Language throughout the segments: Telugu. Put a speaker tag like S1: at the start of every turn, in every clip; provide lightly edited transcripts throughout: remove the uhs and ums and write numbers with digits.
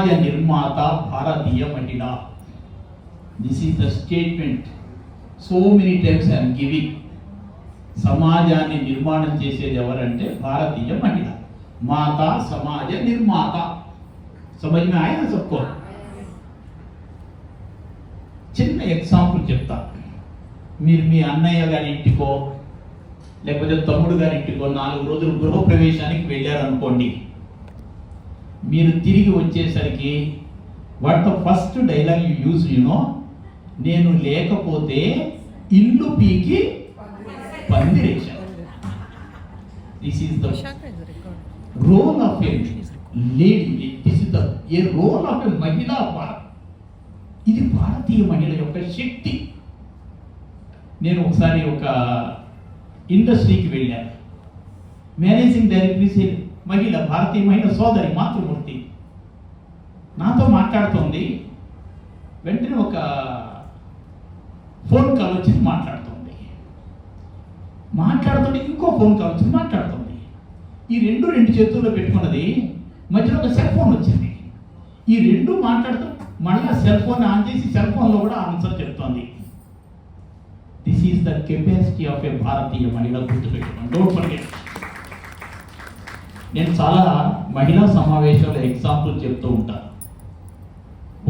S1: సమాజ నిర్మాత భారతీయ మహిళ. This is the statement so many times I'm giving. సమాజాన్ని నిర్మాణం చేసేది ఎవరంటే భారతీయ మహిళ. మాత సమాజ నిర్మాత. समझ में आया ना सबको? చిన్న ఎగ్జాంపుల్ చెప్తా. మీరు మీ అన్నయ్య గారి ఇంటికో లేకపోతే తమ్ముడు గారి ఇంటికో 4 రోజులు గృహప్రవేశానికి వెళ్ళారనుకోండి. మీరు తిరిగి వచ్చేసరికి what the first dialogue you use you know, నేను లేకపోతే ఇల్లు పీకి పందిరేశాను. This is the role of a lady. This is the a role of a మహిళా. ఇది భారతీయ మహిళ యొక్క శక్తి. నేను ఒకసారి ఒక ఇండస్ట్రీకి వెళ్ళాను. మేనేజింగ్ డైరెక్టర్ మహిళ, భారతీయ మహిళ సోదరి మాతృమూర్తి నాతో మాట్లాడుతోంది. వెంటనే ఒక ఫోన్ కాల్ వచ్చి మాట్లాడుతుంది. ఇంకో ఫోన్ కాల్ వచ్చి మాట్లాడుతుంది. ఈ రెండు చేతుల్లో పెట్టుకున్నది. మధ్యలో ఒక సెల్ ఫోన్ వచ్చింది. ఈ రెండు మాట్లాడుతూ మళ్ళీ సెల్ ఫోన్ ఆన్ చేసి సెల్ ఫోన్లో కూడా ఆన్సర్ చెప్తోంది. This is the capacity of a భారతీయ మహిళ. గుర్తుపెట్టుకోండి, డోంట్ ఫర్గెట్. నేను చాలా మహిళా సమావేశాల ఎగ్జాంపుల్ చెప్తూ ఉంటాను.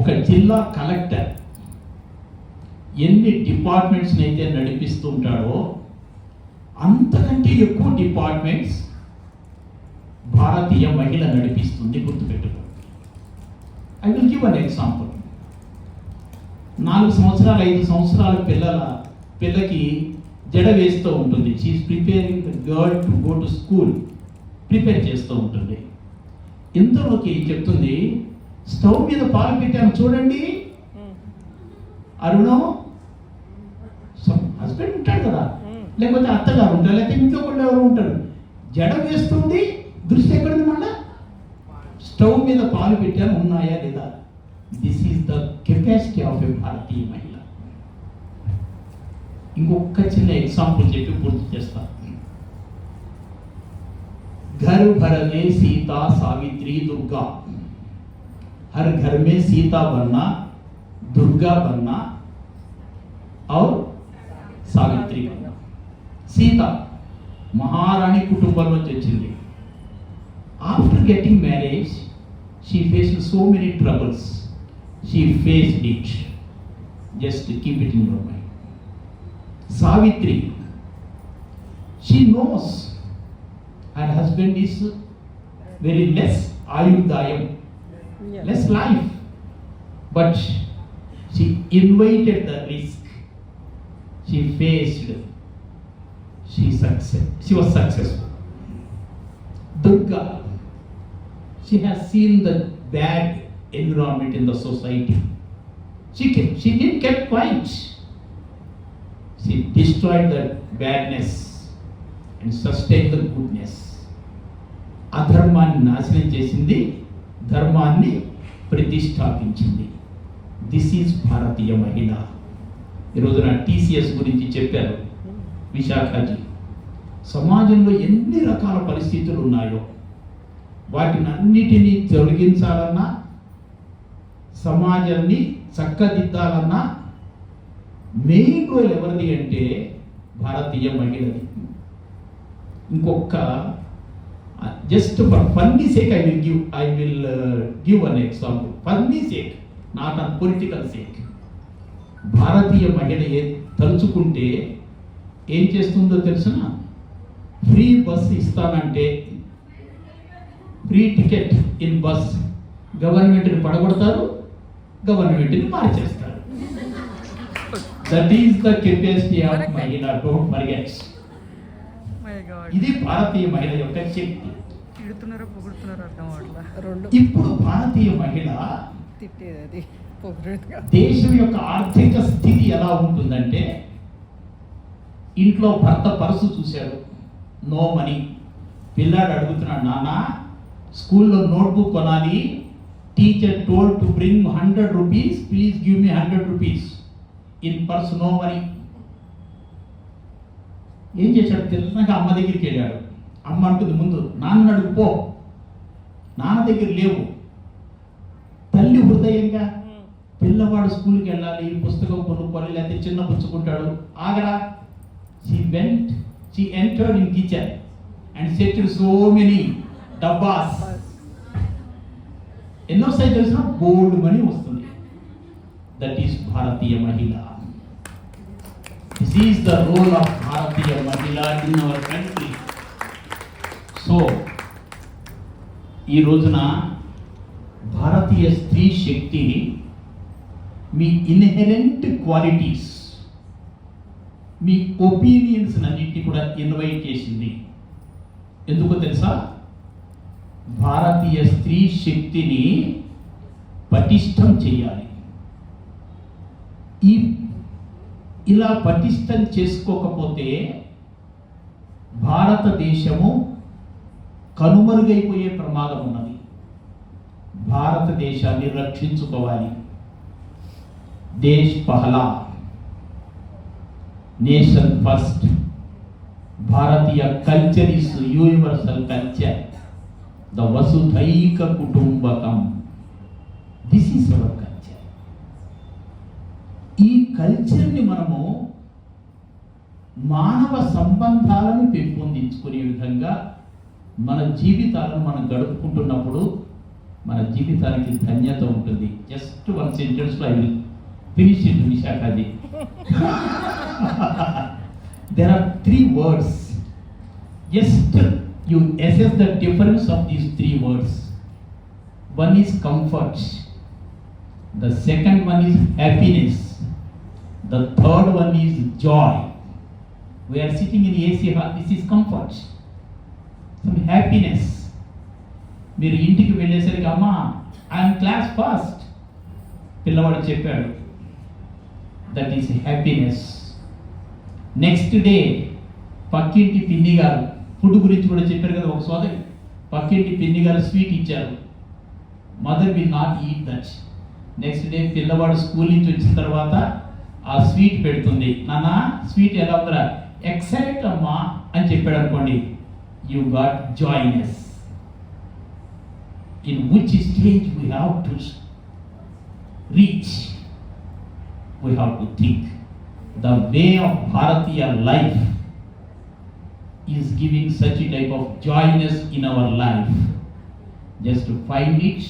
S1: ఒక జిల్లా కలెక్టర్ ఎన్ని డిపార్ట్మెంట్స్ని అయితే నడిపిస్తూ ఉంటాడో అంతకంటే ఎక్కువ డిపార్ట్మెంట్స్ భారతీయ మహిళ నడిపిస్తుంది. గుర్తుపెట్టుకోండి. I will give an example. 4 సంవత్సరాలు 5 సంవత్సరాల పిల్లకి జడ వేస్తూ ఉంటుంది. She's preparing the girl to go to school. Prepare చేస్తూ ఉంటుంది. ఇంతలోకి చెప్తుంది, స్టవ్ మీద పాలు పెట్టాను చూడండి. అరుణం హస్బెండ్ ఉంటాడు కదా, లేకపోతే అత్తగారు ఉంటారు, లేకపోతే ఇంట్లో కూడా ఎవరు ఉంటారు. జడ వేస్తుంది, దృష్టి ఎక్కడుంది? మళ్ళా స్టవ్ మీద పాలు పెట్టాను, ఉన్నాయా లేదా? This is the capacity of a భారతీయ మహిళ. ఇంకొక చిన్న ఎగ్జాంపుల్ చెప్పి పూర్తి చేస్తా. घर भर में सीता सावित्री दुर्गा. हर घर में सीता बनना, दुर्गा बनना और सावित्री बनना. सीता महाराणी కుటుంబంలో వచ్చింది. After getting married, she faced so many troubles. She faced it. Just keep it in your mind. Savitri, she knows her husband is very less ayudayam, less life, but she invited the risk. She faced. She was successful. Durga, she has seen the bad environment in the society. She didn't keep quiet. She destroyed the badness and sustained the goodness. అధర్మాన్ని నాశనం చేసింది, ధర్మాన్ని ప్రతిష్టాపించింది. దిస్ ఈజ్ భారతీయ మహిళ. ఈరోజున టీసీఎస్ గురించి చెప్పారు విశాఖజీ. సమాజంలో ఎన్ని రకాల పరిస్థితులు ఉన్నాయో వాటిని అన్నిటినీ తొలగించాలన్నా, సమాజాన్ని చక్కదిద్దాలన్నా మెయిన్ రోల్ ఎవరిది అంటే భారతీయ మహిళది. ఇంకొక just for funny sake I will give an example. Funny sake, not on political sake. భారతీయ మహిళ తలుచుకుంటే ఏం చేస్తుందో తెలుసునా? ఫ్రీ బస్ ఇస్తానంటే, ఫ్రీ టికెట్ ఇన్ బస్, గవర్నమెంట్ని పడగొడతారు, గవర్నమెంట్ని మార్చేస్తారు. That is the capacity of మహిళ. Don't forget. ఇది భారతీయ మహిళ యొక్క శక్తి. ఇప్పుడు భారతీయ మహిళ దేశం యొక్క ఆర్థిక స్థితి ఎలా ఉంటుందంటే, ఇంట్లో భర్త పర్సు చూశాడు, నో మనీ. పిల్లాడు అడుగుతున్నాడు, నాన్న స్కూల్లో నోట్బుక్ కొనాలి, teacher told to bring 100 rupees, please give me 100 rupees. In purse no money. ఏం చేశాడు తెలిసినాక అమ్మ దగ్గరికి వెళ్ళాడు. అమ్మ అంటుంది, ముందు నాన్న అడుగు పో, నాన్న దగ్గర లేవు. చేయలేదుగా. పిల్లవాడు స్కూల్కి వెళ్ళాలి, పుస్తకం కొనుక్కోవాలి, లేకపోతే చిన్న పుచ్చుకుంటాడు, ఆగరా. She entered in kitchen and set so many డబ్బాస్. ఎన్నో సైజ్ తెలిసిన గోల్డ్ మనీ వస్తుంది. దట్ ఈస్ భారతీయ మహిళ. This is the role of భారతీయ మహిళ ఇన్ అవర్ కంట్రీ. సో ఈ రోజున భారతీయ స్త్రీ శక్తి మీ ఇన్హెరెంట్ క్వాలిటీస్, మీ ఒపీనియన్స్ అన్నింటినీ కూడా ఇన్వైట్ చేసింది. ఎందుకో తెలుసా? భారతీయ స్త్రీ శక్తిని పటిష్టం చేయాలి. ఇలా పటిష్టం చేసుకోకపోతే భారతదేశము కనుమరుగైపోయే ప్రమాదం ఉన్నది. భారతదేశాన్ని రక్షించుకోవాలి. దేశ్ పహలా, నేషన్ ఫస్ట్. భారతీయ culture is universal culture, the వసుధైక కుటుంబకం. This is our culture. ఈ కల్చర్ని మనము మానవ సంబంధాలను పెంపొందించుకునే విధంగా మన జీవితాలను మనం గడుపుకుంటున్నప్పుడు మన జీవితానికి ధన్యత ఉంటుంది. జస్ట్ వన్ సెంటెన్స్లో ఐ విల్ ఫినిష్ ఇట్, విశాఖది. There are 3 words. Just you assess the difference of these 3 words. One is comfort. The second one is happiness. The third one is joy. We are sitting in AC hall. This is comfort. Some happiness. మీరు ఇంటికి వెళ్ళేసరికి అమ్మా ఐఎమ్ క్లాస్ ఫస్ట్ పిల్లవాడు చెప్పాడు. That is happiness. Next day పక్కింటి పిన్ని గారు ఫుడ్ గురించి కూడా చెప్పారు కదా. ఒక సోదరి పక్కింటి పిన్ని గారు స్వీట్ ఇచ్చారు. Mother will not eat that. Next day పిల్లవాడు స్కూల్ నుంచి వచ్చిన తర్వాత ఆ స్వీట్ పెడుతుంది. నాన్న స్వీట్ ఎలా ఉందిరా? ఎక్సలెంట్ అమ్మా అని చెప్పాడు అనుకోండి. You got joyness. In which stage we have to reach, we have to think. The way of Bharatiya life is giving such a type of joyness in our life. Just to find it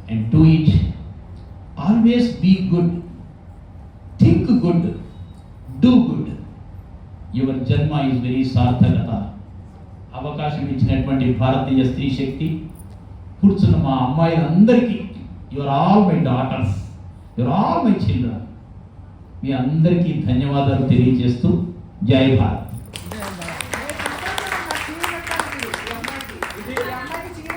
S1: and do it. Always be good, think good, do good. Your janma is very sarthakata. అవకాశం ఇచ్చినటువంటి భారతీయ స్త్రీ శక్తి, కూర్చున్న మా అమ్మాయిలందరికీ, your all my daughters, your all my children, మీ అందరికీ ధన్యవాదాలు తెలియజేస్తూ జై భారత్.